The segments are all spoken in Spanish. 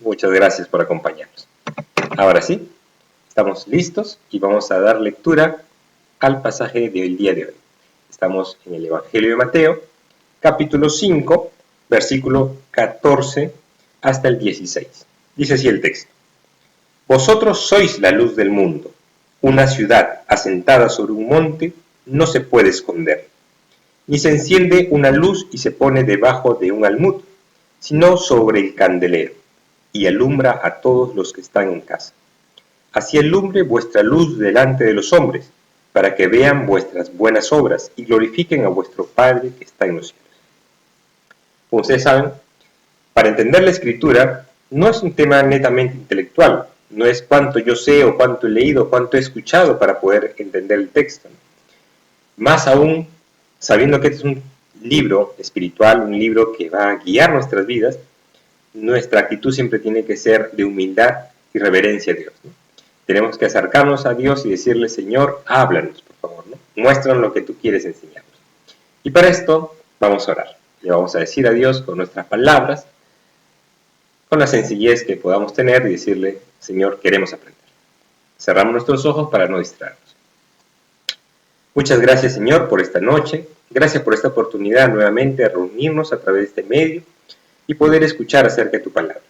Muchas gracias por acompañarnos. Ahora sí, estamos listos y vamos a dar lectura al pasaje del día de hoy. Estamos en el Evangelio de Mateo, capítulo 5, versículo 14 hasta el 16. Dice así el texto. Vosotros sois la luz del mundo. Una ciudad asentada sobre un monte no se puede esconder. Ni se enciende una luz y se pone debajo de un almud, sino sobre el candelero, y alumbra a todos los que están en casa. Así alumbre vuestra luz delante de los hombres, para que vean vuestras buenas obras y glorifiquen a vuestro Padre que está en los cielos. Como ustedes saben, para entender la Escritura no es un tema netamente intelectual, no es cuánto yo sé o cuánto he leído o cuánto he escuchado para poder entender el texto. Más aún, sabiendo que este es un libro espiritual, un libro que va a guiar nuestras vidas, nuestra actitud siempre tiene que ser de humildad y reverencia a Dios, ¿no? Tenemos que acercarnos a Dios y decirle, Señor, háblanos, por favor, ¿no? Muéstranos lo que tú quieres enseñarnos. Y para esto vamos a orar. Le vamos a decir a Dios con nuestras palabras, con la sencillez que podamos tener y decirle, Señor, queremos aprender. Cerramos nuestros ojos para no distraernos. Muchas gracias, Señor, por esta noche. Gracias por esta oportunidad nuevamente de reunirnos a través de este medio y poder escuchar acerca de tu palabra.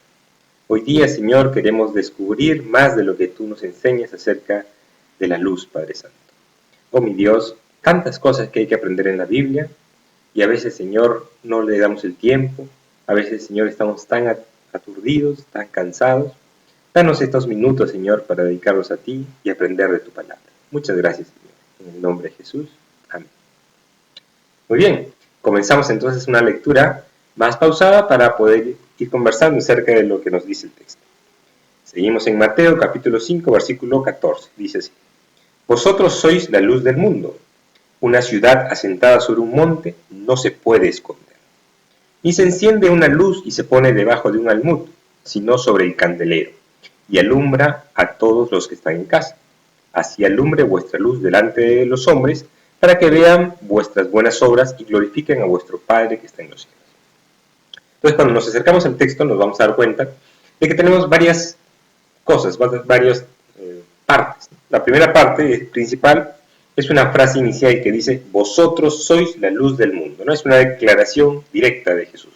Hoy día, Señor, queremos descubrir más de lo que tú nos enseñas acerca de la luz, Padre Santo. Oh, mi Dios, tantas cosas que hay que aprender en la Biblia y a veces, Señor, no le damos el tiempo. A veces, Señor, estamos tan aturdidos, tan cansados. Danos estos minutos, Señor, para dedicarlos a ti y aprender de tu palabra. Muchas gracias, Señor. En el nombre de Jesús. Amén. Muy bien, comenzamos entonces una lectura más pausada para poder ir conversando acerca de lo que nos dice el texto. Seguimos en Mateo capítulo 5, versículo 14. Dice así. Vosotros sois la luz del mundo. Una ciudad asentada sobre un monte no se puede esconder. Ni se enciende una luz y se pone debajo de un almud, sino sobre el candelero, y alumbra a todos los que están en casa. Así alumbre vuestra luz delante de los hombres, para que vean vuestras buenas obras y glorifiquen a vuestro Padre que está en los cielos. Entonces, cuando nos acercamos al texto, nos vamos a dar cuenta de que tenemos varias cosas, varias partes. La primera parte principal es una frase inicial que dice, vosotros sois la luz del mundo, ¿no? Es una declaración directa de Jesús.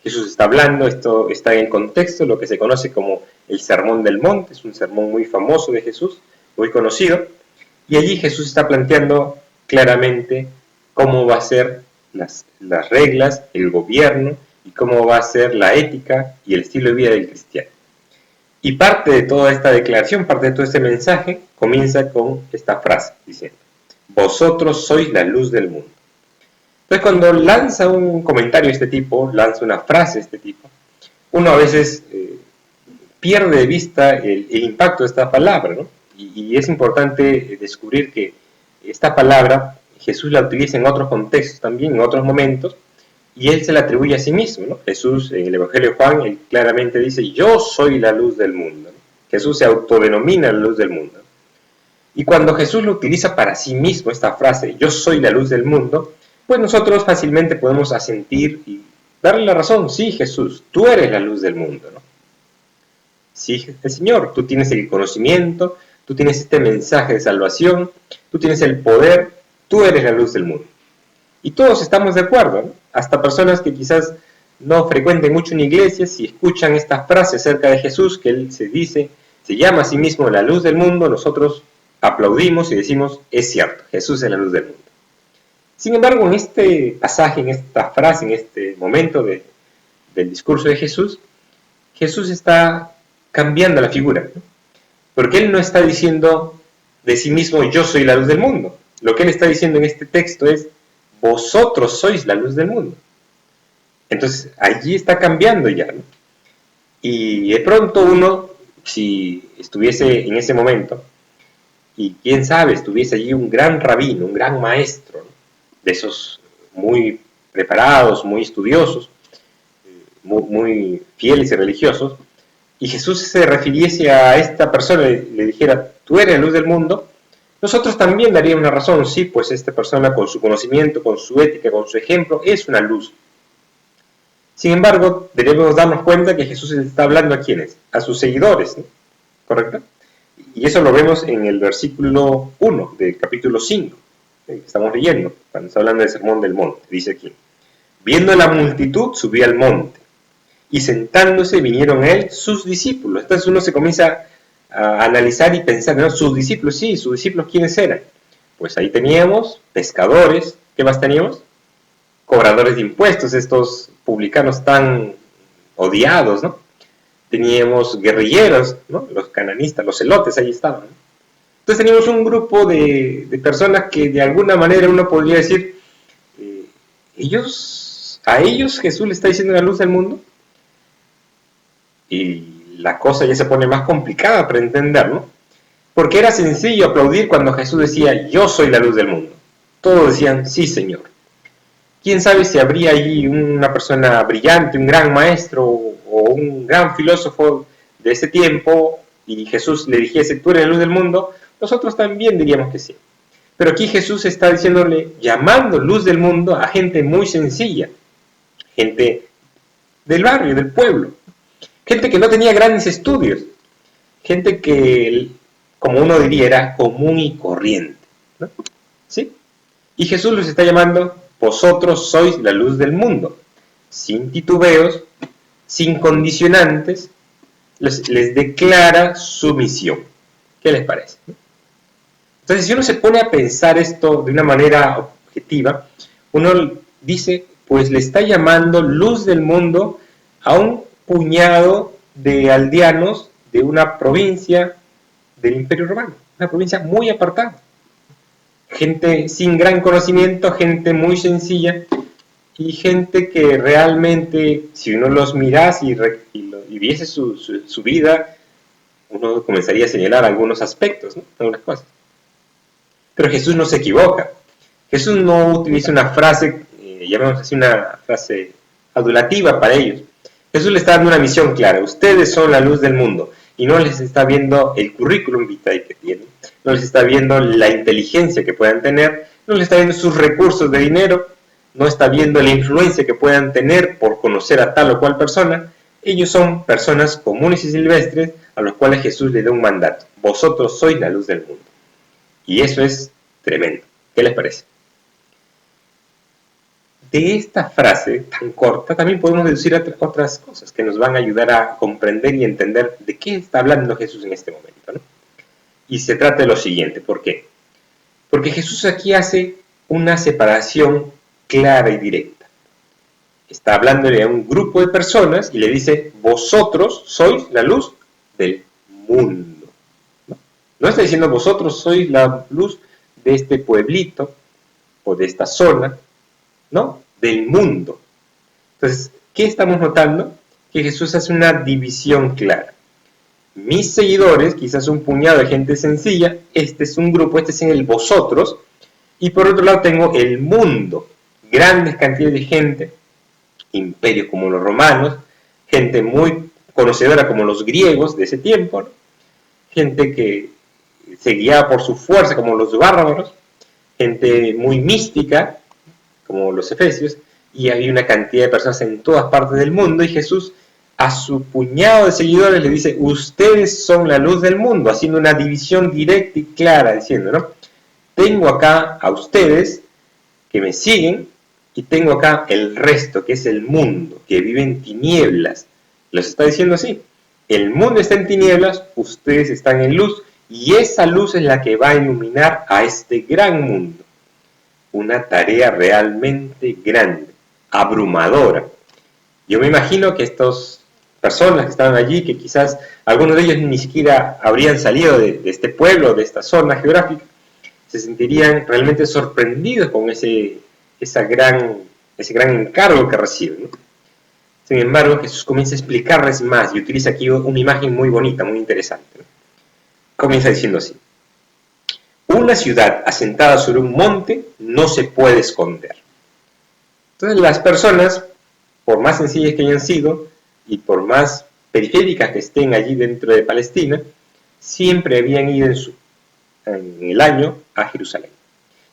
Jesús está hablando, esto está en el contexto, lo que se conoce como el Sermón del Monte, es un sermón muy famoso de Jesús, muy conocido, y allí Jesús está planteando claramente cómo va a ser las reglas, el gobierno, y cómo va a ser la ética y el estilo de vida del cristiano. Y parte de toda esta declaración, parte de todo este mensaje, comienza con esta frase, diciendo, vosotros sois la luz del mundo. Entonces, cuando lanza un comentario de este tipo, lanza una frase de este tipo, uno a veces pierde de vista el impacto de esta palabra, ¿no? Y es importante descubrir que esta palabra Jesús la utiliza en otros contextos también, en otros momentos, y él se la atribuye a sí mismo, ¿no? Jesús, en el Evangelio de Juan, él claramente dice, yo soy la luz del mundo, ¿no? Jesús se autodenomina la luz del mundo. Y cuando Jesús lo utiliza para sí mismo, esta frase, yo soy la luz del mundo, pues nosotros fácilmente podemos asentir y darle la razón, sí, Jesús, tú eres la luz del mundo, ¿no? Sí, el Señor, tú tienes el conocimiento, tú tienes este mensaje de salvación, tú tienes el poder, tú eres la luz del mundo. Y todos estamos de acuerdo, ¿no? Hasta personas que quizás no frecuenten mucho en iglesias, si escuchan esta frase acerca de Jesús, que él se llama a sí mismo la luz del mundo, nosotros aplaudimos y decimos, es cierto, Jesús es la luz del mundo. Sin embargo, en este pasaje, en esta frase, en este momento del discurso de Jesús, Jesús está cambiando la figura, ¿no? Porque él no está diciendo de sí mismo, yo soy la luz del mundo. Lo que él está diciendo en este texto es, vosotros sois la luz del mundo. Entonces, allí está cambiando ya, ¿no? Y de pronto uno, si estuviese en ese momento, y quién sabe, estuviese allí un gran rabino, un gran maestro, ¿no? De esos muy preparados, muy estudiosos, muy fieles y religiosos, y Jesús se refiriese a esta persona y le dijera, tú eres la luz del mundo, nosotros también daríamos una razón, sí, pues esta persona con su conocimiento, con su ética, con su ejemplo, es una luz. Sin embargo, debemos darnos cuenta que Jesús está hablando a ¿quiénes? A sus seguidores, ¿no? ¿Correcto? Y eso lo vemos en el versículo 1 del capítulo 5, que estamos leyendo, cuando está hablando del sermón del monte. Dice aquí: viendo la multitud, subió al monte, y sentándose vinieron a él sus discípulos. Entonces uno se comienza a analizar y pensar, ¿no? Sus discípulos, sí, sus discípulos, ¿quiénes eran? Pues ahí teníamos pescadores. ¿Qué más teníamos? Cobradores de impuestos, estos publicanos tan odiados, ¿no? Teníamos guerrilleros, ¿no? Los cananistas, los celotes, ahí estaban, ¿no? Entonces teníamos un grupo de personas que de alguna manera uno podría decir, a ellos Jesús le está diciendo la luz del mundo. Y la cosa ya se pone más complicada para entender, ¿no? Porque era sencillo aplaudir cuando Jesús decía, yo soy la luz del mundo. Todos decían, sí, Señor. ¿Quién sabe si habría allí una persona brillante, un gran maestro o un gran filósofo de ese tiempo y Jesús le dijese, tú eres la luz del mundo? Nosotros también diríamos que sí. Pero aquí Jesús está diciéndole, llamando luz del mundo a gente muy sencilla, gente del barrio, del pueblo, gente que no tenía grandes estudios, gente que, como uno diría, era común y corriente, ¿no? ¿Sí? Y Jesús los está llamando, vosotros sois la luz del mundo, sin titubeos, sin condicionantes, les declara su misión. ¿Qué les parece? Entonces, si uno se pone a pensar esto de una manera objetiva, uno dice, pues le está llamando luz del mundo a un puñado de aldeanos de una provincia del Imperio Romano, una provincia muy apartada. Gente sin gran conocimiento, gente muy sencilla y gente que realmente, si uno los mirase y viese su vida, uno comenzaría a señalar algunos aspectos, ¿no? Algunas cosas. Pero Jesús no se equivoca. Jesús no utiliza una frase, llamémoslo así, una frase adulativa para ellos. Jesús les está dando una misión clara. Ustedes son la luz del mundo. Y no les está viendo el currículum vitae que tienen, no les está viendo la inteligencia que puedan tener, no les está viendo sus recursos de dinero, no está viendo la influencia que puedan tener por conocer a tal o cual persona. Ellos son personas comunes y silvestres a los cuales Jesús les da un mandato. Vosotros sois la luz del mundo. Y eso es tremendo. ¿Qué les parece? De esta frase tan corta también podemos deducir otras cosas que nos van a ayudar a comprender y entender de qué está hablando Jesús en este momento, ¿no? Y se trata de lo siguiente. ¿Por qué? Porque Jesús aquí hace una separación clara y directa. Está hablándole a un grupo de personas y le dice, vosotros sois la luz del mundo. No está diciendo vosotros sois la luz de este pueblito o de esta zona, ¿no? Del mundo. Entonces, ¿qué estamos notando? Que Jesús hace una división clara. Mis seguidores, quizás un puñado de gente sencilla, este es un grupo, este es en el vosotros, y por otro lado tengo el mundo, grandes cantidades de gente, imperios como los romanos, gente muy conocedora como los griegos de ese tiempo, ¿no? Gente que se guiaba por su fuerza como los bárbaros, gente muy mística como los efesios, y había una cantidad de personas en todas partes del mundo, y Jesús a su puñado de seguidores le dice, ustedes son la luz del mundo, haciendo una división directa y clara, diciendo, ¿no? Tengo acá a ustedes que me siguen, y tengo acá el resto, que es el mundo, que vive en tinieblas. Los está diciendo así, el mundo está en tinieblas, ustedes están en luz, y esa luz es la que va a iluminar a este gran mundo. Una tarea realmente grande, abrumadora. Yo me imagino que estas personas que estaban allí, que quizás algunos de ellos ni siquiera habrían salido de este pueblo, de esta zona geográfica, se sentirían realmente sorprendidos con ese gran encargo que reciben, ¿no? Sin embargo, Jesús comienza a explicarles más y utiliza aquí una imagen muy bonita, muy interesante, ¿no? Comienza diciendo así: una ciudad asentada sobre un monte no se puede esconder. Entonces las personas, por más sencillas que hayan sido y por más periféricas que estén allí dentro de Palestina, siempre habían ido en el año a Jerusalén.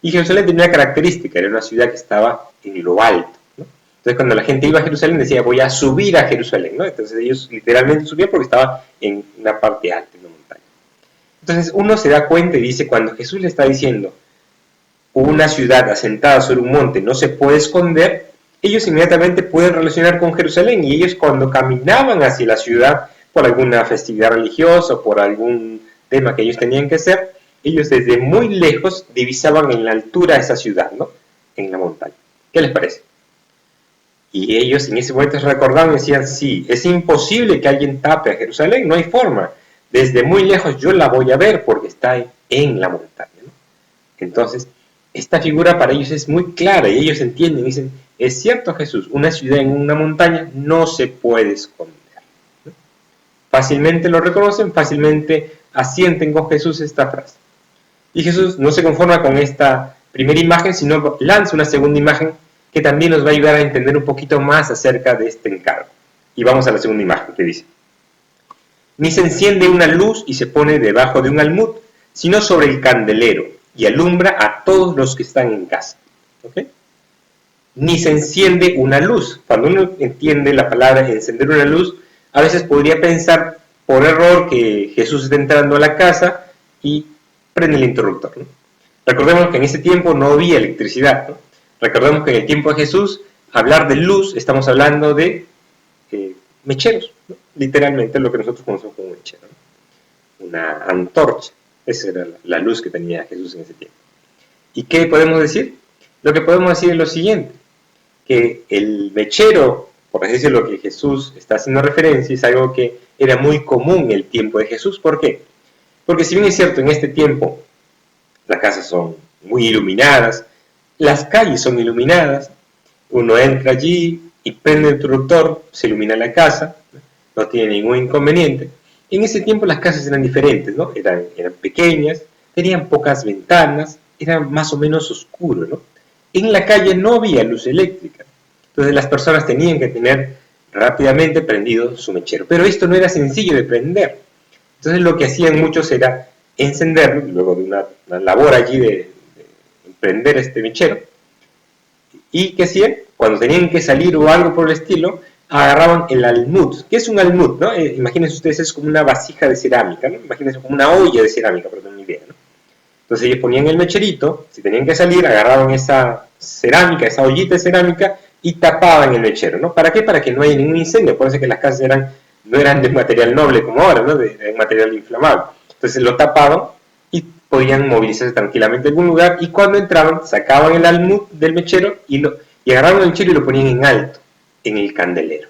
Y Jerusalén tenía una característica, era una ciudad que estaba en lo alto, ¿no? Entonces cuando la gente iba a Jerusalén decía, voy a subir a Jerusalén, ¿no? Entonces ellos literalmente subían porque estaba en una parte alta, en una montaña. Entonces uno se da cuenta y dice, cuando Jesús le está diciendo, una ciudad asentada sobre un monte no se puede esconder, ellos inmediatamente pueden relacionar con Jerusalén, y ellos cuando caminaban hacia la ciudad por alguna festividad religiosa o por algún tema que ellos tenían que hacer, ellos desde muy lejos divisaban en la altura esa ciudad, ¿no? En la montaña. ¿Qué les parece? Y ellos en ese momento recordaban y decían, sí, es imposible que alguien tape a Jerusalén, no hay forma. Desde muy lejos yo la voy a ver porque está en la montaña, ¿no? Entonces, esta figura para ellos es muy clara y ellos entienden y dicen, es cierto Jesús, una ciudad en una montaña no se puede esconder, ¿no? Fácilmente lo reconocen, fácilmente asienten con Jesús esta frase. Y Jesús no se conforma con esta primera imagen, sino lanza una segunda imagen que también nos va a ayudar a entender un poquito más acerca de este encargo. Y vamos a la segunda imagen que dice, ni se enciende una luz y se pone debajo de un almud, sino sobre el candelero, y alumbra a todos los que están en casa. ¿Okay? Ni se enciende una luz. Cuando uno entiende la palabra encender una luz, a veces podría pensar por error que Jesús está entrando a la casa y prende el interruptor, ¿no? Recordemos que en ese tiempo no había electricidad, ¿no? Recordemos que en el tiempo de Jesús, hablar de luz, estamos hablando de mecheros, ¿no? Literalmente lo que nosotros conocemos como mechero, ¿no? Una antorcha. Esa era la luz que tenía Jesús en ese tiempo. ¿Y qué podemos decir? Lo que podemos decir es lo siguiente, que el mechero, por así decirlo, que Jesús está haciendo referencia, es algo que era muy común en el tiempo de Jesús. ¿Por qué? Porque si bien es cierto, en este tiempo las casas son muy iluminadas, las calles son iluminadas, uno entra allí y prende el interruptor, se ilumina la casa, no tiene ningún inconveniente. En ese tiempo las casas eran diferentes, ¿no? Eran pequeñas, tenían pocas ventanas, era más o menos oscuro, ¿no? En la calle no había luz eléctrica, entonces las personas tenían que tener rápidamente prendido su mechero. Pero esto no era sencillo de prender. Entonces lo que hacían muchos era encenderlo, luego de una labor allí de prender este mechero. ¿Y qué hacían? Cuando tenían que salir o algo por el estilo, agarraban el almud. ¿Qué es un almud, no? Imagínense ustedes, es como una vasija de cerámica, ¿no? Imagínense como una olla de cerámica, para tener una idea, ¿no? Entonces ellos ponían el mecherito, si tenían que salir, agarraban esa cerámica, esa ollita de cerámica, y tapaban el mechero, ¿no? ¿Para qué? Para que no haya ningún incendio. Por eso que las casas no eran de material noble como ahora, ¿no? De material inflamable. Entonces lo tapaban y podían movilizarse tranquilamente en algún lugar, y cuando entraban, sacaban el almud del mechero y agarraban el mechero y lo ponían en alto, en el candelero,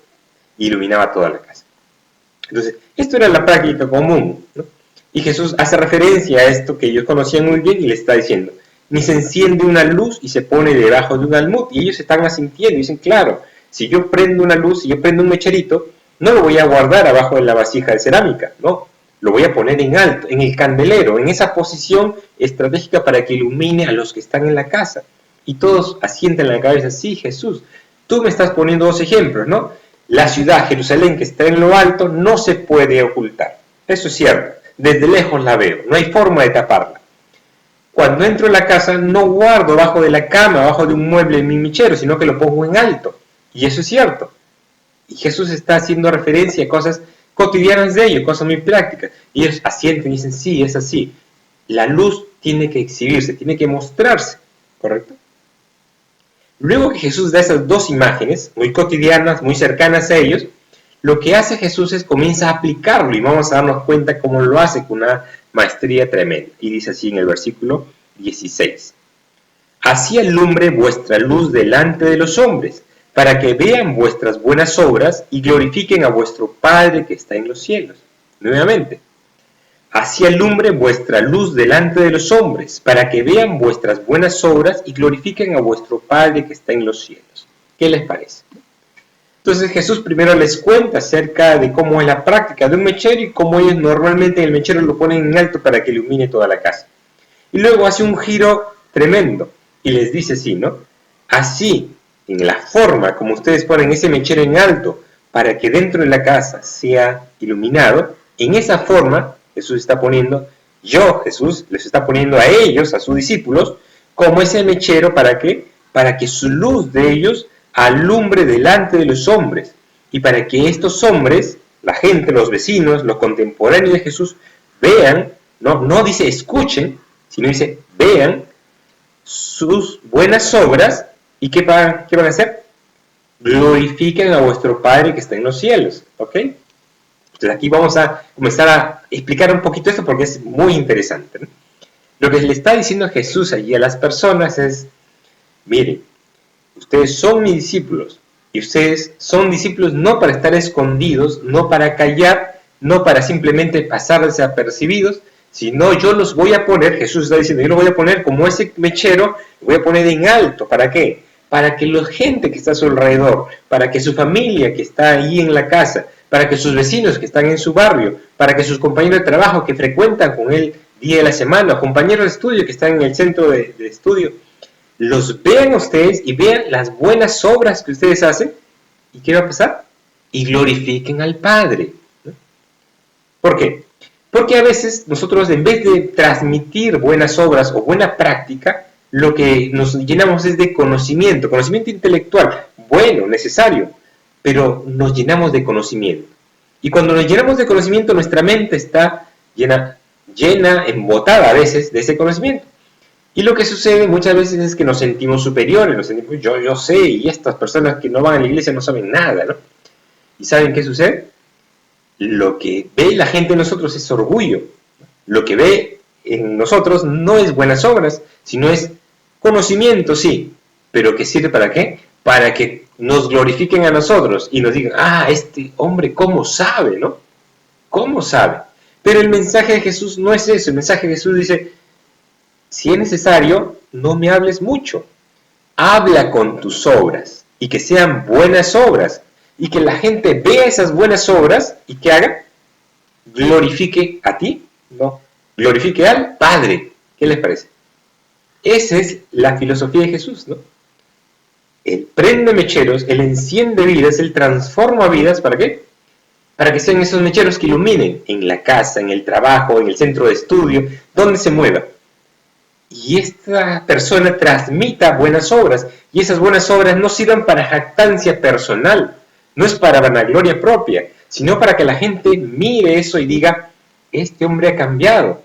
y iluminaba toda la casa. Entonces, esto era la práctica común, ¿no? Y Jesús hace referencia a esto que ellos conocían muy bien y les está diciendo, ni se enciende una luz y se pone debajo de un almud. Y ellos están asintiendo y dicen, claro, si yo prendo una luz, si yo prendo un mecherito, no lo voy a guardar abajo de la vasija de cerámica, no, lo voy a poner en alto, en el candelero, en esa posición estratégica para que ilumine a los que están en la casa. Y todos asienten la cabeza, sí, Jesús, tú me estás poniendo dos ejemplos, ¿no? La ciudad, Jerusalén, que está en lo alto, no se puede ocultar. Eso es cierto, desde lejos la veo, no hay forma de taparla. Cuando entro en la casa, no guardo abajo de la cama, abajo de un mueble en mi mechero, sino que lo pongo en alto. Y eso es cierto. Y Jesús está haciendo referencia a cosas cotidianas de ellos, cosas muy prácticas. Y ellos asienten y dicen, sí, es así. La luz tiene que exhibirse, tiene que mostrarse, ¿correcto? Luego que Jesús da esas dos imágenes, muy cotidianas, muy cercanas a ellos, lo que hace Jesús es comienza a aplicarlo, y vamos a darnos cuenta cómo lo hace con una maestría tremenda. Y dice así en el versículo 16. Así alumbre vuestra luz delante de los hombres, para que vean vuestras buenas obras y glorifiquen a vuestro Padre que está en los cielos. Nuevamente. Así alumbre vuestra luz delante de los hombres, para que vean vuestras buenas obras y glorifiquen a vuestro Padre que está en los cielos. ¿Qué les parece? Entonces Jesús primero les cuenta acerca de cómo es la práctica de un mechero y cómo ellos normalmente en el mechero lo ponen en alto para que ilumine toda la casa. Y luego hace un giro tremendo y les dice así, ¿no? Así, en la forma como ustedes ponen ese mechero en alto para que dentro de la casa sea iluminado, en esa forma Jesús está poniendo, Jesús, les está poniendo a ellos, a sus discípulos, como ese mechero, ¿para qué? Para que su luz de ellos alumbre delante de los hombres, y para que estos hombres, la gente, los vecinos, los contemporáneos de Jesús, vean, no dice escuchen, sino dice vean sus buenas obras, y ¿qué van a hacer? Glorifiquen a vuestro Padre que está en los cielos, ¿ok? Entonces aquí vamos a comenzar a explicar un poquito esto porque es muy interesante, ¿no? Lo que le está diciendo Jesús allí a las personas es, miren, ustedes son mis discípulos, y ustedes son discípulos no para estar escondidos, no para callar, no para simplemente pasar desapercibidos, sino yo los voy a poner, Jesús está diciendo, yo los voy a poner como ese mechero, lo voy a poner en alto, ¿para qué? Para que la gente que está a su alrededor, para que su familia que está ahí en la casa, para que sus vecinos que están en su barrio, para que sus compañeros de trabajo que frecuentan con él día de la semana, compañeros de estudio que están en el centro de estudio, los vean ustedes y vean las buenas obras que ustedes hacen. ¿Y qué va a pasar? Y glorifiquen al Padre, ¿no? ¿Por qué? Porque a veces nosotros, en vez de transmitir buenas obras o buena práctica, lo que nos llenamos es de conocimiento intelectual, bueno, necesario, pero nos llenamos de conocimiento. Y cuando nos llenamos de conocimiento, nuestra mente está llena, embotada a veces de ese conocimiento. Y lo que sucede muchas veces es que nos sentimos superiores, nos sentimos, yo sé, y estas personas que no van a la iglesia no saben nada, ¿no? ¿Y saben qué sucede? Lo que ve la gente en nosotros es orgullo. Lo que ve en nosotros no es buenas obras, sino es conocimiento, sí, pero ¿que sirve para qué? Para que nos glorifiquen a nosotros y nos digan, este hombre, ¿cómo sabe, no? ¿Cómo sabe? Pero el mensaje de Jesús no es eso. El mensaje de Jesús dice, si es necesario, no me hables mucho. Habla con tus obras y que sean buenas obras y que la gente vea esas buenas obras y que haga, glorifique a ti, no, glorifique al Padre. ¿Qué les parece? Esa es la filosofía de Jesús, ¿no? Él prende mecheros, Él enciende vidas, Él transforma vidas, ¿para qué? Para que sean esos mecheros que iluminen en la casa, en el trabajo, en el centro de estudio, donde se mueva. Y esta persona transmita buenas obras, y esas buenas obras no sirvan para jactancia personal, no es para vanagloria propia, sino para que la gente mire eso y diga, este hombre ha cambiado.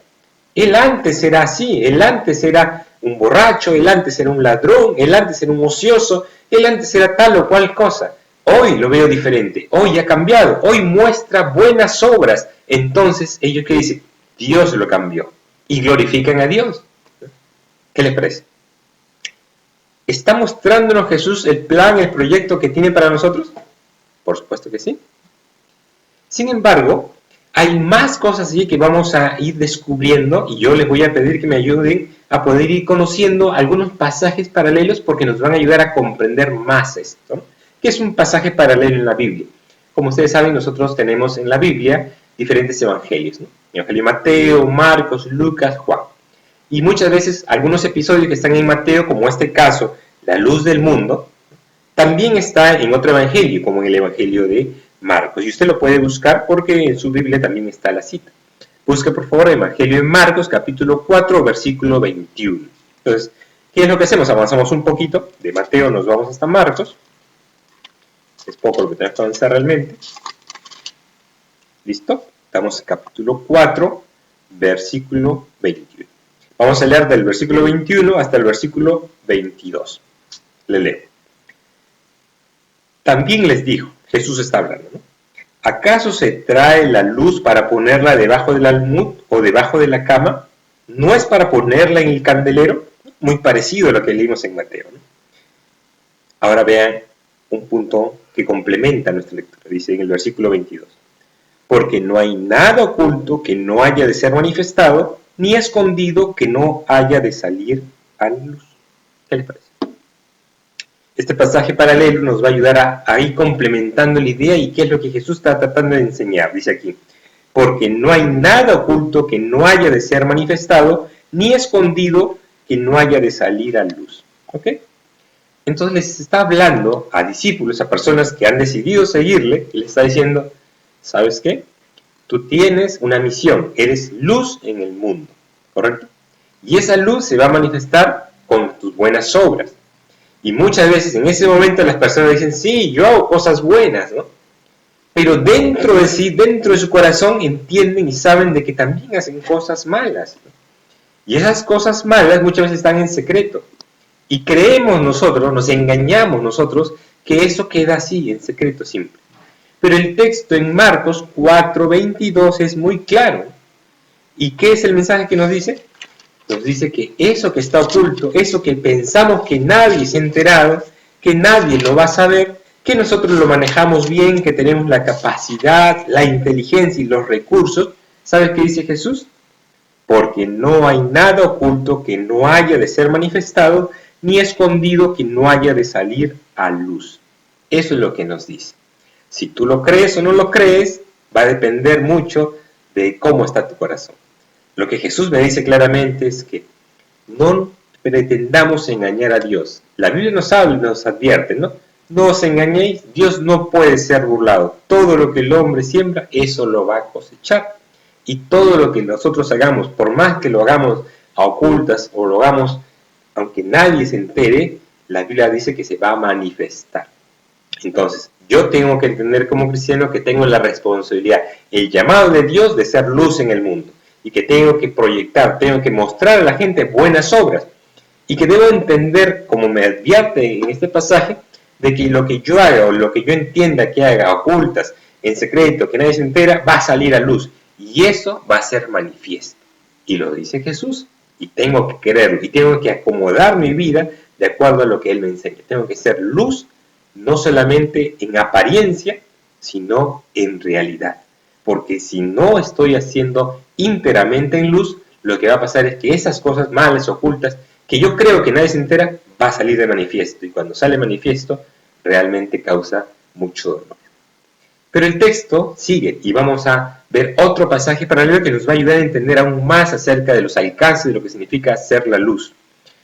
Él antes era así, él antes era un borracho, él antes era un ladrón, él antes era un ocioso, él antes era tal o cual cosa. Hoy lo veo diferente, hoy ha cambiado, hoy muestra buenas obras. Entonces ellos que dicen, Dios lo cambió, y glorifican a Dios. ¿Qué les parece? ¿Está mostrándonos Jesús el plan, el proyecto que tiene para nosotros? Por supuesto que sí. Sin embargo, hay más cosas allí que vamos a ir descubriendo y yo les voy a pedir que me ayuden a poder ir conociendo algunos pasajes paralelos porque nos van a ayudar a comprender más esto, ¿no? ¿Qué es un pasaje paralelo en la Biblia? Como ustedes saben, nosotros tenemos en la Biblia diferentes evangelios, ¿no? El Evangelio de Mateo, Marcos, Lucas, Juan. Y muchas veces algunos episodios que están en Mateo, como este caso, la luz del mundo, también está en otro evangelio, como en el Evangelio de Marcos. Y usted lo puede buscar porque en su Biblia también está la cita. Busque por favor el Evangelio de Marcos, capítulo 4, versículo 21. Entonces, ¿qué es lo que hacemos? Avanzamos un poquito, de Mateo nos vamos hasta Marcos. Es poco lo que tenemos que avanzar realmente. ¿Listo? Estamos en capítulo 4, versículo 21. Vamos a leer del versículo 21 hasta el versículo 22. Le leo. También les dijo, Jesús está hablando, ¿no? ¿Acaso se trae la luz para ponerla debajo del almud o debajo de la cama? ¿No es para ponerla en el candelero? Muy parecido a lo que leímos en Mateo, ¿no? Ahora vean un punto que complementa nuestra lectura. Dice en el versículo 22. Porque no hay nada oculto que no haya de ser manifestado, ni escondido que no haya de salir a la luz. ¿Qué les parece? Este pasaje paralelo nos va a ayudar a ir complementando la idea y qué es lo que Jesús está tratando de enseñar. Dice aquí, porque no hay nada oculto que no haya de ser manifestado, ni escondido que no haya de salir a luz. ¿Ok? Entonces les está hablando a discípulos, a personas que han decidido seguirle, y les está diciendo, ¿sabes qué? Tú tienes una misión, eres luz en el mundo, ¿correcto? Y esa luz se va a manifestar con tus buenas obras. Y muchas veces en ese momento las personas dicen, sí, yo hago cosas buenas, ¿no? Pero dentro de sí, dentro de su corazón, entienden y saben de que también hacen cosas malas, ¿no? Y esas cosas malas muchas veces están en secreto. Y creemos nosotros, nos engañamos nosotros, que eso queda así, en secreto siempre. Pero el texto en Marcos 4:22 es muy claro. ¿Y qué es el mensaje que nos dice? Nos dice que eso que está oculto, eso que pensamos que nadie se ha enterado, que nadie lo va a saber, que nosotros lo manejamos bien, que tenemos la capacidad, la inteligencia y los recursos, ¿sabes qué dice Jesús? Porque no hay nada oculto que no haya de ser manifestado, ni escondido que no haya de salir a luz. Eso es lo que nos dice. Si tú lo crees o no lo crees, va a depender mucho de cómo está tu corazón. Lo que Jesús me dice claramente es que no pretendamos engañar a Dios. La Biblia nos habla y nos advierte, ¿no? No os engañéis, Dios no puede ser burlado. Todo lo que el hombre siembra, eso lo va a cosechar. Y todo lo que nosotros hagamos, por más que lo hagamos a ocultas o lo hagamos aunque nadie se entere, la Biblia dice que se va a manifestar. Entonces, yo tengo que entender como cristiano que tengo la responsabilidad, el llamado de Dios de ser luz en el mundo. Y que tengo que proyectar, tengo que mostrar a la gente buenas obras. Y que debo entender, como me advierte en este pasaje, de que lo que yo haga o lo que yo entienda que haga ocultas, en secreto, que nadie se entera, va a salir a luz. Y eso va a ser manifiesto. Y lo dice Jesús. Y tengo que quererlo. Y tengo que acomodar mi vida de acuerdo a lo que Él me enseña. Tengo que ser luz, no solamente en apariencia, sino en realidad. Porque si no estoy haciendo íntegramente en luz, lo que va a pasar es que esas cosas malas, ocultas, que yo creo que nadie se entera, va a salir de manifiesto. Y cuando sale manifiesto, realmente causa mucho dolor. Pero el texto sigue y vamos a ver otro pasaje paralelo que nos va a ayudar a entender aún más acerca de los alcances de lo que significa ser la luz.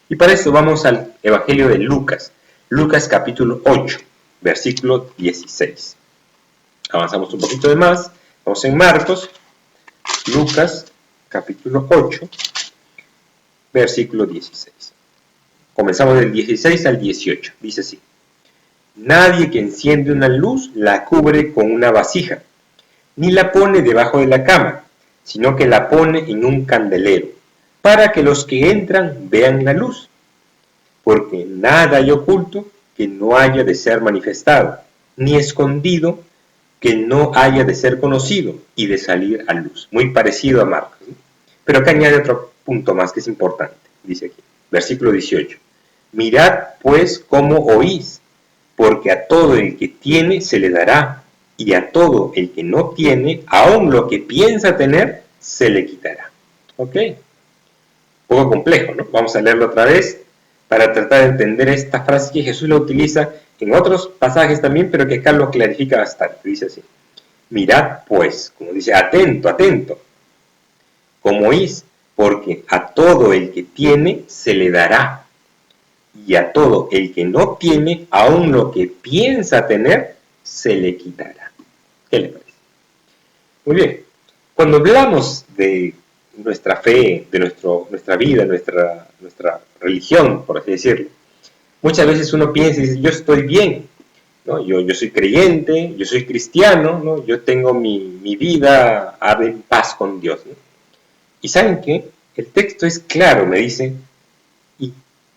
Y para eso vamos al Evangelio de Lucas, Lucas capítulo 8, versículo 16. Avanzamos un poquito de más, vamos en Marcos, Lucas capítulo 8, versículo 16. Comenzamos del 16 al 18, dice así. Nadie que enciende una luz la cubre con una vasija, ni la pone debajo de la cama, sino que la pone en un candelero, para que los que entran vean la luz. Porque nada hay oculto que no haya de ser manifestado, ni escondido que no haya de ser conocido y de salir a luz. Muy parecido a Marcos, ¿sí? Pero acá añade otro punto más que es importante, dice aquí, versículo 18. Mirad pues cómo oís, porque a todo el que tiene se le dará, y a todo el que no tiene, aun lo que piensa tener, se le quitará. ¿Ok? Un poco complejo, ¿no? Vamos a leerlo otra vez para tratar de entender esta frase que Jesús la utiliza en otros pasajes también, pero que acá lo clarifica bastante. Dice así, mirad pues, como dice, atento, atento, como oís, porque a todo el que tiene se le dará, y a todo el que no tiene, aun lo que piensa tener, se le quitará. ¿Qué le parece? Muy bien. Cuando hablamos de nuestra fe, de nuestra vida, nuestra religión, por así decirlo, muchas veces uno piensa y dice, yo estoy bien, ¿no? Yo soy creyente, yo soy cristiano, ¿no? Yo tengo mi vida en paz con Dios, ¿no? Y ¿saben qué? El texto es claro, me dice, y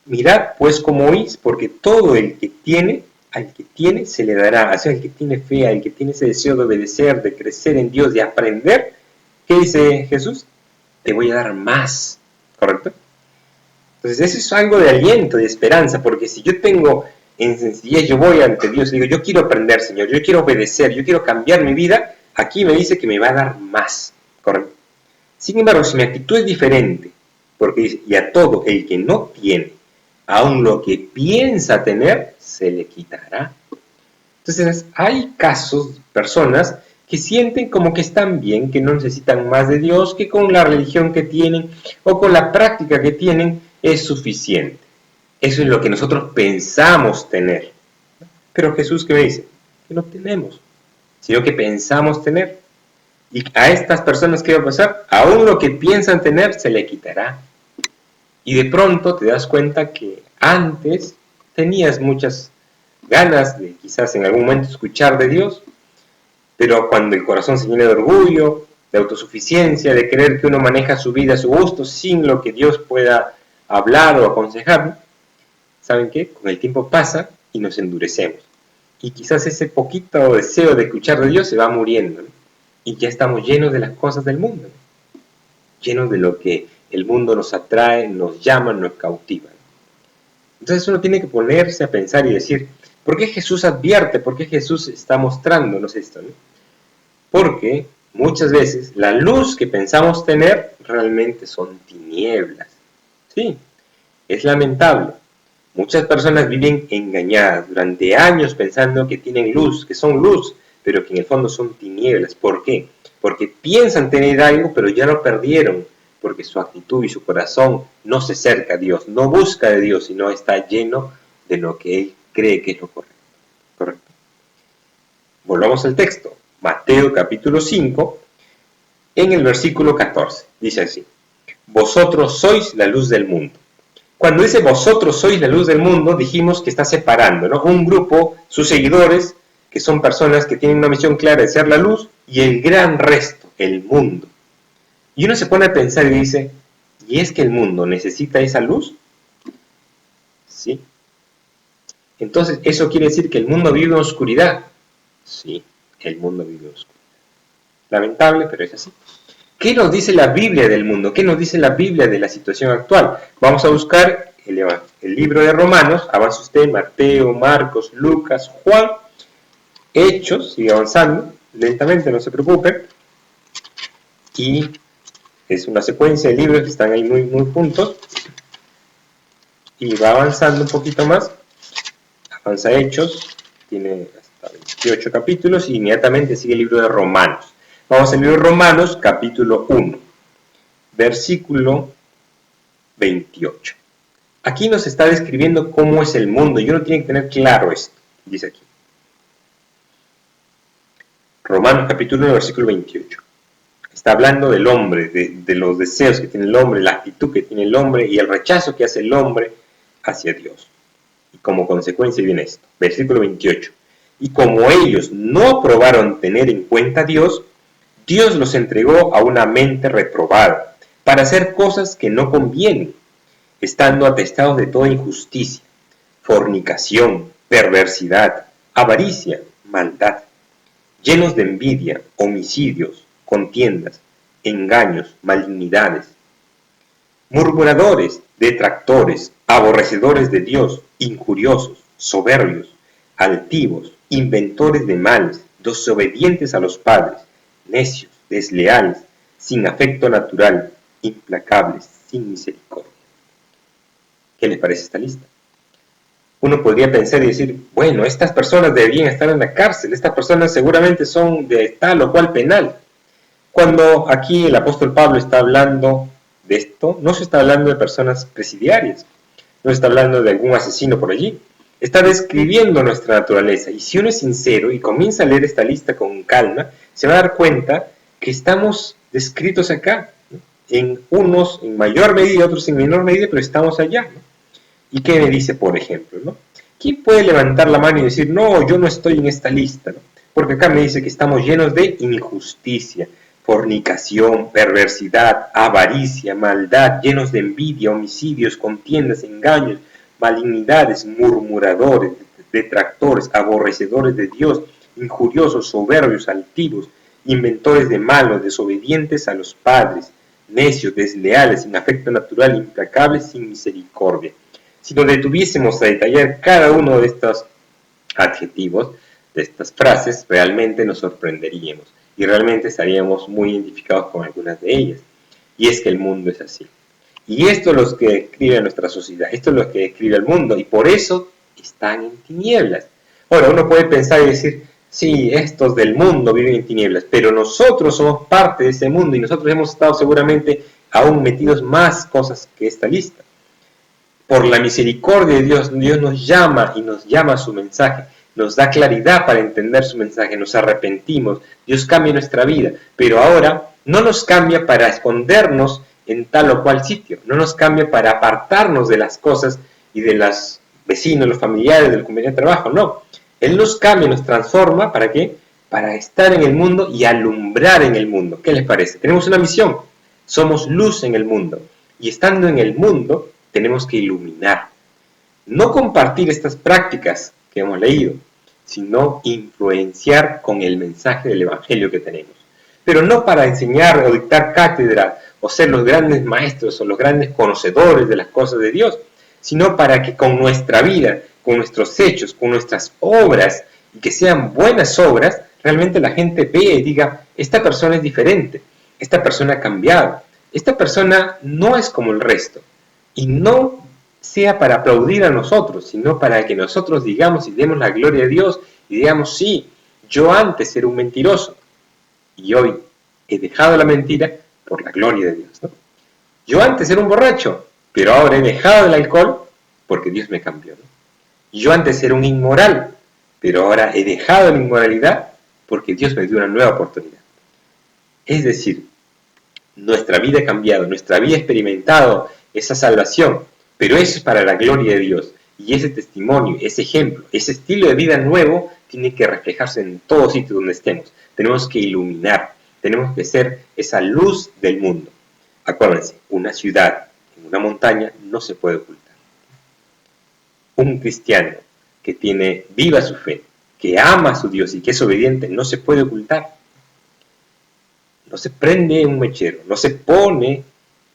mirad pues como oís, porque todo el que tiene, al que tiene se le dará, o sea, al que tiene fe, al que tiene ese deseo de obedecer, de crecer en Dios, de aprender, ¿qué dice Jesús? Te voy a dar más, ¿correcto? Entonces eso es algo de aliento, de esperanza, porque si yo tengo en sencillez, yo voy ante Dios y digo, yo quiero aprender, Señor, yo quiero obedecer, yo quiero cambiar mi vida, aquí me dice que me va a dar más, ¿correcto? Sin embargo, si mi actitud es diferente, porque dice, y a todo el que no tiene, aun lo que piensa tener, se le quitará. Entonces, hay casos, personas que sienten como que están bien, que no necesitan más de Dios, que con la religión que tienen o con la práctica que tienen es suficiente. Eso es lo que nosotros pensamos tener. Pero Jesús, ¿qué me dice? Que no tenemos, sino que pensamos tener. Y a estas personas, ¿qué va a pasar? Aún lo que piensan tener se le quitará. Y de pronto te das cuenta que antes tenías muchas ganas de quizás en algún momento escuchar de Dios, pero cuando el corazón se llena de orgullo, de autosuficiencia, de creer que uno maneja su vida a su gusto sin lo que Dios pueda hablar o aconsejar, ¿saben qué? Con el tiempo pasa y nos endurecemos. Y quizás ese poquito deseo de escuchar de Dios se va muriendo, ¿no? Y ya estamos llenos de las cosas del mundo, ¿no? Llenos de lo que el mundo nos atrae, nos llama, nos cautiva. Entonces uno tiene que ponerse a pensar y decir, ¿por qué Jesús advierte? ¿Por qué Jesús está mostrándonos esto, ¿no? Porque muchas veces la luz que pensamos tener realmente son tinieblas. Sí, es lamentable. Muchas personas viven engañadas durante años pensando que tienen luz, que son luz, pero que en el fondo son tinieblas. ¿Por qué? Porque piensan tener algo, pero ya lo perdieron, porque su actitud y su corazón no se acerca a Dios, no busca de Dios, sino está lleno de lo que él cree que es lo correcto. ¿Correcto? Volvamos al texto. Mateo capítulo 5, en el versículo 14. Dice así: vosotros sois la luz del mundo. Cuando dice vosotros sois la luz del mundo, dijimos que está separando, ¿no? Un grupo, sus seguidores, que son personas que tienen una misión clara de ser la luz, y el gran resto, el mundo. Y uno se pone a pensar y dice, ¿y es que el mundo necesita esa luz? Sí. Entonces, ¿eso quiere decir que el mundo vive en oscuridad? Sí, el mundo vive en oscuridad. Lamentable, pero es así. ¿Qué nos dice la Biblia del mundo? ¿Qué nos dice la Biblia de la situación actual? Vamos a buscar el libro de Romanos. Avanza usted, Mateo, Marcos, Lucas, Juan, Hechos, sigue avanzando lentamente, no se preocupe. Y es una secuencia de libros que están ahí muy juntos. Y va avanzando un poquito más. Avanza Hechos, tiene hasta 28 capítulos y inmediatamente sigue el libro de Romanos. Vamos al libro de Romanos, capítulo 1, versículo 28. Aquí nos está describiendo cómo es el mundo y uno tiene que tener claro esto. Dice aquí. Romanos, capítulo 1, versículo 28. Está hablando del hombre, de los deseos que tiene el hombre, la actitud que tiene el hombre y el rechazo que hace el hombre hacia Dios. Y como consecuencia viene esto. Versículo 28. Y como ellos no aprobaron tener en cuenta a Dios, Dios los entregó a una mente reprobada, para hacer cosas que no convienen, estando atestados de toda injusticia, fornicación, perversidad, avaricia, maldad, llenos de envidia, homicidios, contiendas, engaños, malignidades, murmuradores, detractores, aborrecedores de Dios, injuriosos, soberbios, altivos, inventores de males, desobedientes a los padres, necios, desleales, sin afecto natural, implacables, sin misericordia. ¿Qué les parece esta lista? Uno podría pensar y decir, bueno, estas personas deberían estar en la cárcel, estas personas seguramente son de tal o cual penal. Cuando aquí el apóstol Pablo está hablando de esto, no se está hablando de personas presidiarias, no se está hablando de algún asesino por allí, está describiendo nuestra naturaleza. Y si uno es sincero y comienza a leer esta lista con calma, se va a dar cuenta que estamos descritos acá, ¿no? En unos en mayor medida, otros en menor medida, pero estamos allá, ¿no? ¿Y qué me dice, por ejemplo, ¿no? ¿Quién puede levantar la mano y decir, no, yo no estoy en esta lista, ¿no? Porque acá me dice que estamos llenos de injusticia, fornicación, perversidad, avaricia, maldad, llenos de envidia, homicidios, contiendas, engaños, malignidades, murmuradores, detractores, aborrecedores de Dios, injuriosos, soberbios, altivos, inventores de malos, desobedientes a los padres, necios, desleales, sin afecto natural, implacables, sin misericordia. Si nos detuviésemos a detallar cada uno de estos adjetivos, de estas frases, realmente nos sorprenderíamos y realmente estaríamos muy identificados con algunas de ellas. Y es que el mundo es así. Y esto es lo que describe nuestra sociedad, esto es lo que describe el mundo, y por eso están en tinieblas. Ahora, uno puede pensar y decir, sí, estos del mundo viven en tinieblas, pero nosotros somos parte de ese mundo y nosotros hemos estado seguramente aún metidos más cosas que esta lista. Por la misericordia de Dios, Dios nos llama y nos llama a su mensaje, nos da claridad para entender su mensaje, nos arrepentimos, Dios cambia nuestra vida, pero ahora no nos cambia para escondernos en tal o cual sitio, no nos cambia para apartarnos de las cosas y de las vecinos, los familiares del compañero de trabajo, no. Él nos cambia, nos transforma, ¿para qué? Para estar en el mundo y alumbrar en el mundo. ¿Qué les parece? Tenemos una misión, somos luz en el mundo, y estando en el mundo tenemos que iluminar. No compartir estas prácticas que hemos leído, sino influenciar con el mensaje del Evangelio que tenemos. Pero no para enseñar o dictar cátedra o ser los grandes maestros o los grandes conocedores de las cosas de Dios, sino para que con nuestra vida, con nuestros hechos, con nuestras obras, y que sean buenas obras, realmente la gente vea y diga, esta persona es diferente, esta persona ha cambiado, esta persona no es como el resto. Y no sea para aplaudir a nosotros, sino para que nosotros digamos y demos la gloria a Dios y digamos, sí, yo antes era un mentiroso y hoy he dejado la mentira por la gloria de Dios, ¿no? Yo antes era un borracho, pero ahora he dejado el alcohol porque Dios me cambió, ¿no? Yo antes era un inmoral, pero ahora he dejado la inmoralidad porque Dios me dio una nueva oportunidad. Es decir, nuestra vida ha cambiado, nuestra vida ha experimentado esa salvación, pero eso es para la gloria de Dios. Y ese testimonio, ese ejemplo, ese estilo de vida nuevo tiene que reflejarse en todo sitio donde estemos. Tenemos que iluminar, tenemos que ser esa luz del mundo. Acuérdense, una ciudad en una montaña no se puede ocultar. Un cristiano que tiene viva su fe, que ama a su Dios y que es obediente, no se puede ocultar. No se prende un mechero, no se pone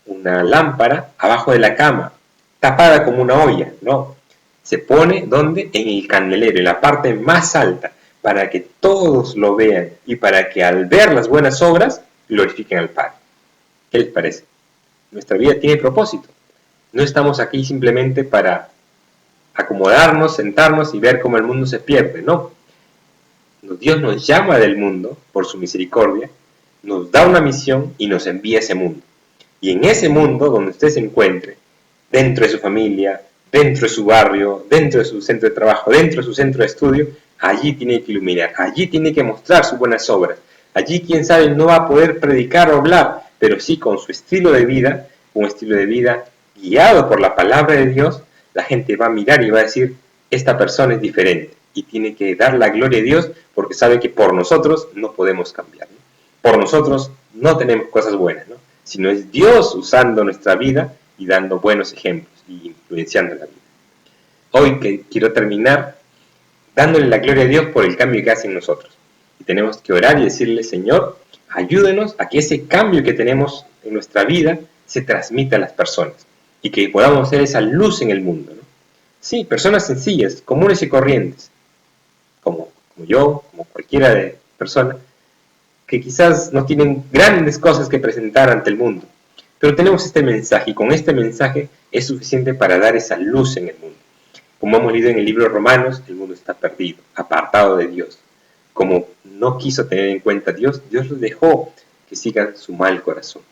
una lámpara abajo de la cama, tapada como una olla, no. Se pone, ¿dónde? En el candelero, en la parte más alta, para que todos lo vean y para que al ver las buenas obras, glorifiquen al Padre. ¿Qué les parece? Nuestra vida tiene propósito. No estamos aquí simplemente para acomodarnos, sentarnos y ver cómo el mundo se pierde, no. Dios nos llama del mundo por su misericordia, nos da una misión y nos envía a ese mundo. Y en ese mundo donde usted se encuentre, dentro de su familia, dentro de su barrio, dentro de su centro de trabajo, dentro de su centro de estudio, allí tiene que iluminar, allí tiene que mostrar sus buenas obras. Allí, quién sabe, no va a poder predicar o hablar, pero sí con su estilo de vida, un estilo de vida guiado por la palabra de Dios, la gente va a mirar y va a decir, esta persona es diferente. Y tiene que dar la gloria a Dios porque sabe que por nosotros no podemos cambiar, ¿no? Por nosotros no tenemos cosas buenas, ¿no? Sino es Dios usando nuestra vida y dando buenos ejemplos y influenciando la vida. Hoy que quiero terminar dándole la gloria a Dios por el cambio que hace en nosotros. Y tenemos que orar y decirle, Señor, ayúdenos a que ese cambio que tenemos en nuestra vida se transmita a las personas y que podamos ser esa luz en el mundo, ¿no? Sí, personas sencillas, comunes y corrientes, como yo, como cualquiera de persona, que quizás no tienen grandes cosas que presentar ante el mundo, pero tenemos este mensaje y con este mensaje es suficiente para dar esa luz en el mundo. Como hemos leído en el libro de Romanos, el mundo está perdido, apartado de Dios. Como no quiso tener en cuenta a Dios, Dios los dejó que sigan su mal corazón.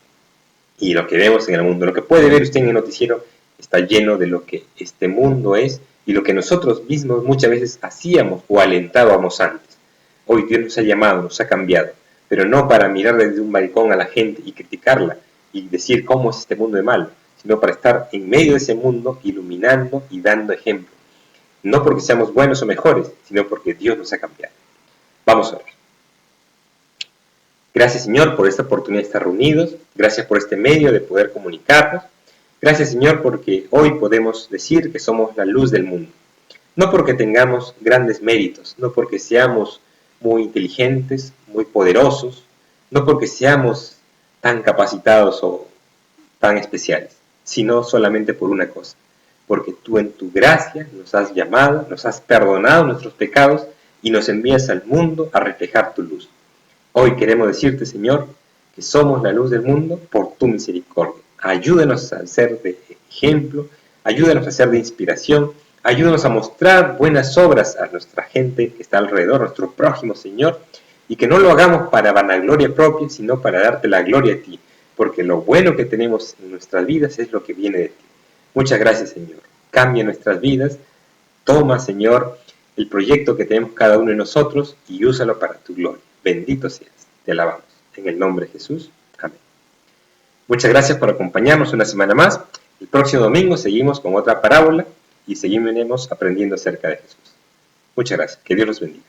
Y lo que vemos en el mundo, lo que puede ver usted en el noticiero, está lleno de lo que este mundo es y lo que nosotros mismos muchas veces hacíamos o alentábamos antes. Hoy Dios nos ha llamado, nos ha cambiado, pero no para mirar desde un balcón a la gente y criticarla y decir cómo es este mundo de malo, sino para estar en medio de ese mundo iluminando y dando ejemplo. No porque seamos buenos o mejores, sino porque Dios nos ha cambiado. Vamos a orar. Gracias, Señor, por esta oportunidad de estar reunidos. Gracias por este medio de poder comunicarnos. Gracias, Señor, porque hoy podemos decir que somos la luz del mundo. No porque tengamos grandes méritos, no porque seamos muy inteligentes, muy poderosos, no porque seamos tan capacitados o tan especiales, sino solamente por una cosa, porque tú en tu gracia nos has llamado, nos has perdonado nuestros pecados y nos envías al mundo a reflejar tu luz. Hoy queremos decirte, Señor, que somos la luz del mundo por tu misericordia. Ayúdanos a ser de ejemplo, ayúdanos a ser de inspiración, ayúdanos a mostrar buenas obras a nuestra gente que está alrededor, nuestro prójimo, Señor, y que no lo hagamos para vanagloria propia, sino para darte la gloria a ti, porque lo bueno que tenemos en nuestras vidas es lo que viene de ti. Muchas gracias, Señor. Cambia nuestras vidas. Toma, Señor, el proyecto que tenemos cada uno de nosotros y úsalo para tu gloria. Bendito seas. Te alabamos. En el nombre de Jesús. Amén. Muchas gracias por acompañarnos una semana más. El próximo domingo seguimos con otra parábola y seguiremos aprendiendo acerca de Jesús. Muchas gracias. Que Dios los bendiga.